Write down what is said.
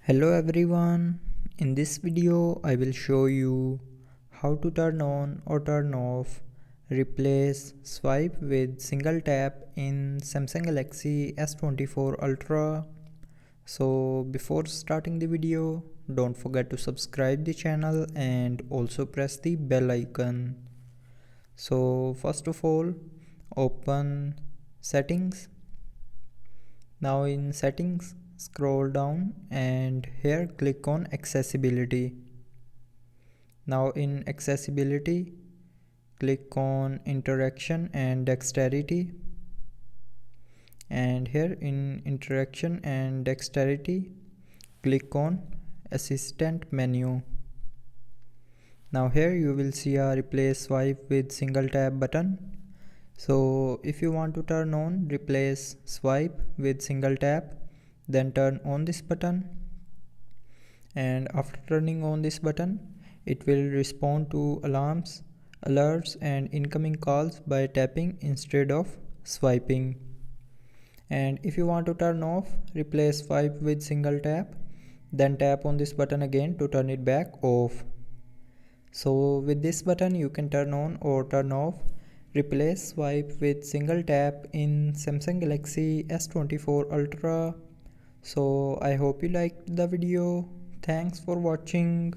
Hello everyone, in this video I will show you how to turn on or turn off replace swipe with single tap in Samsung Galaxy S24 Ultra. So before starting the video, don't forget to subscribe the channel and also press the bell icon. So first of all, open settings. Now in settings, scroll down and here click on accessibility. Now in accessibility, click on interaction and dexterity, and here in interaction and dexterity click on assistant menu. Now here you will see a replace swipe with single tap button. So if you want to turn on replace swipe with single tap, then turn on this button, and after turning on this button it will respond to alarms, alerts and incoming calls by tapping instead of swiping. And if you want to turn off replace swipe with single tap, then tap on this button again to turn it back off. So with this button you can turn on or turn off replace swipe with single tap in Samsung Galaxy S24 Ultra. So I hope you liked the video. Thanks for watching.